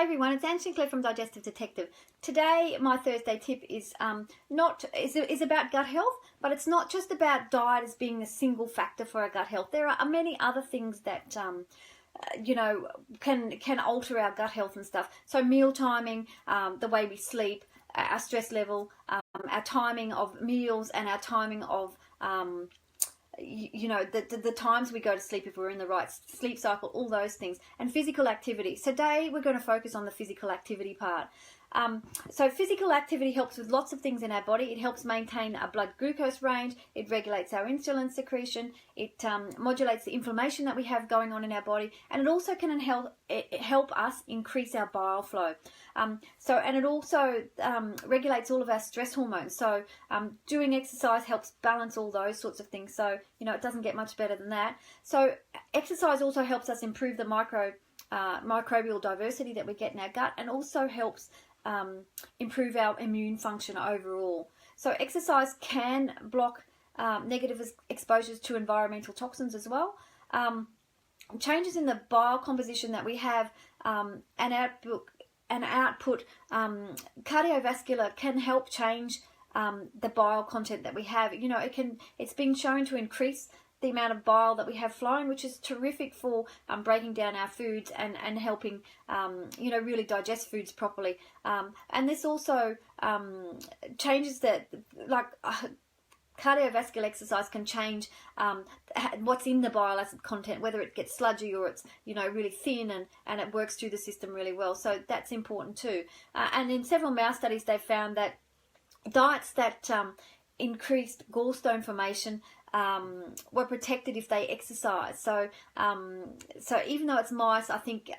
Hey everyone, it's Anne Sinclair from Digestive Detective. Today, my Thursday tip is is about gut health, but it's not just about diet as being the single factor for our gut health. There are many other things that can alter our gut health and stuff. So meal timing, the way we sleep, our stress level, our timing of meals, and our timing of the times we go to sleep, if we're in the right sleep cycle, all those things, and physical activity. Today we're going to focus on the physical activity part. So physical activity helps with lots of things in our body. It helps maintain our blood glucose range. It regulates our insulin secretion. It modulates the inflammation that we have going on in our body, and it also can help us increase our bile flow. And it also regulates all of our stress hormones. So doing exercise helps balance all those sorts of things. So it doesn't get much better than that. So exercise also helps us improve the microbial diversity that we get in our gut, and also helps improve our immune function overall. So exercise can block negative exposures to environmental toxins as well. Changes in the bile composition that we have and output cardiovascular can help change the bile content that we have. It's been shown to increase the amount of bile that we have flowing, which is terrific for breaking down our foods and helping really digest foods properly. And this also changes that, cardiovascular exercise can change what's in the bile acid content, whether it gets sludgy or it's really thin, and it works through the system really well. So that's important too. And in several mouse studies, they found that diets that increased gallstone formation were protected if they exercise. So even though it's mice, I think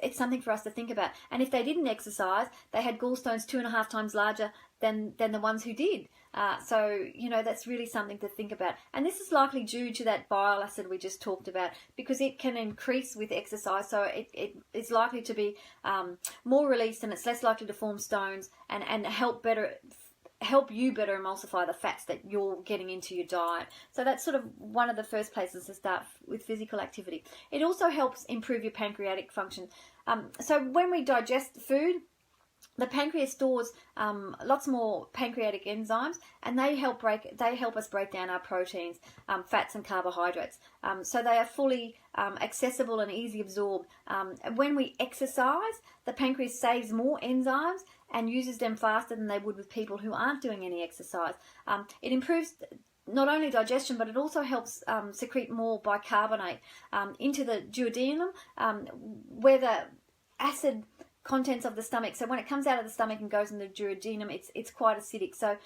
it's something for us to think about. And if they didn't exercise, they had gallstones 2.5 times larger than the ones who did. So that's really something to think about. And this is likely due to that bile acid we just talked about, because it can increase with exercise. So it is likely to be more released, and it's less likely to form stones and help you better emulsify the fats that you're getting into your diet. So that's sort of one of the first places to start with physical activity. It also helps improve your pancreatic function. So when we digest food, the pancreas stores lots more pancreatic enzymes, and they help us break down our proteins, fats and carbohydrates. So they are fully accessible and easy absorbed. When we exercise, the pancreas saves more enzymes and uses them faster than they would with people who aren't doing any exercise. It improves not only digestion, but it also helps secrete more bicarbonate into the duodenum, where the acid contents of the stomach. So when it comes out of the stomach and goes in the duodenum, it's quite acidic. So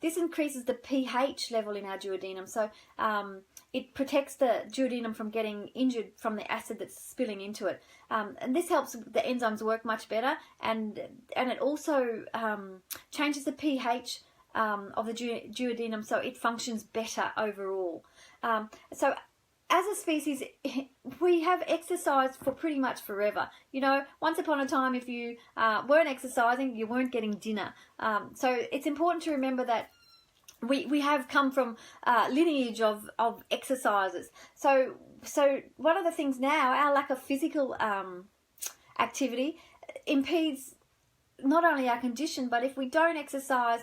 this increases the pH level in our duodenum. So it protects the duodenum from getting injured from the acid that's spilling into it. And this helps the enzymes work much better, and it also changes the pH of the duodenum, so it functions better overall. So as a species, we have exercised for pretty much forever. Once upon a time, if you weren't exercising, you weren't getting dinner. So it's important to remember that we have come from lineage of exercises. So one of the things now, our lack of physical activity impedes not only our condition, but if we don't exercise,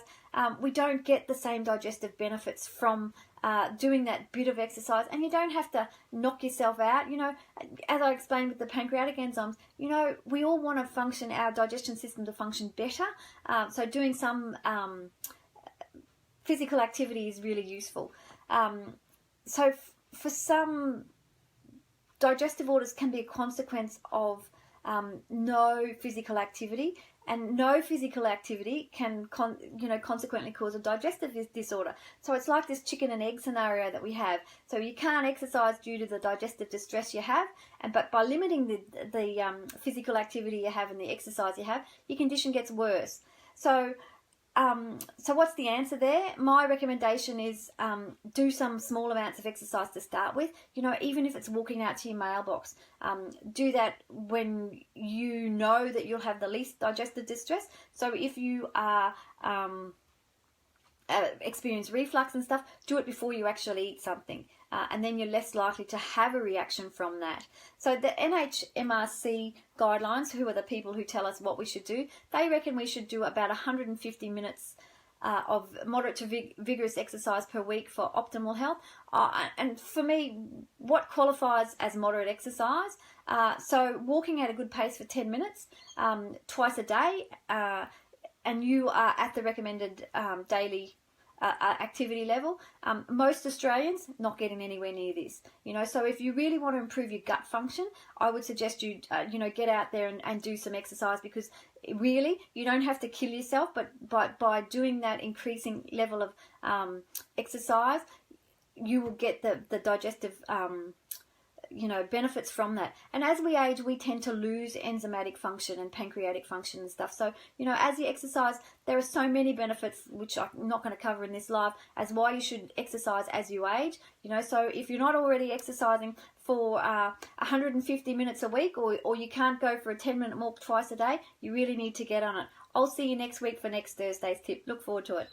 we don't get the same digestive benefits from doing that bit of exercise. And you don't have to knock yourself out. As I explained with the pancreatic enzymes, we all want to function, our digestion system to function better. So doing some physical activity is really useful. So for some, digestive orders can be a consequence of no physical activity, and no physical activity can consequently cause a digestive disorder. So it's like this chicken and egg scenario that we have. So you can't exercise due to the digestive distress you have, but by limiting the physical activity you have and the exercise you have, your condition gets worse. So what's the answer there? My recommendation is do some small amounts of exercise to start with. Even if it's walking out to your mailbox, do that when you know that you'll have the least digestive distress. So if you are experience reflux and stuff, do it before you actually eat something. and then you're less likely to have a reaction from that. So the NHMRC guidelines, who are the people who tell us what we should do, they reckon we should do about 150 minutes of moderate to vigorous exercise per week for optimal health. And for me, what qualifies as moderate exercise? So walking at a good pace for 10 minutes twice a day, and you are at the recommended daily activity level. Most Australians not getting anywhere near this, so if you really want to improve your gut function, I would suggest you get out there and do some exercise, because really you don't have to kill yourself, but by doing that increasing level of exercise, you will get the digestive benefits from that. And as we age, we tend to lose enzymatic function and pancreatic function and stuff. So, as you exercise, there are so many benefits, which I'm not going to cover in this live, as why you should exercise as you age. So if you're not already exercising for 150 minutes a week, or you can't go for a 10-minute walk twice a day, you really need to get on it. I'll see you next week for next Thursday's tip. Look forward to it.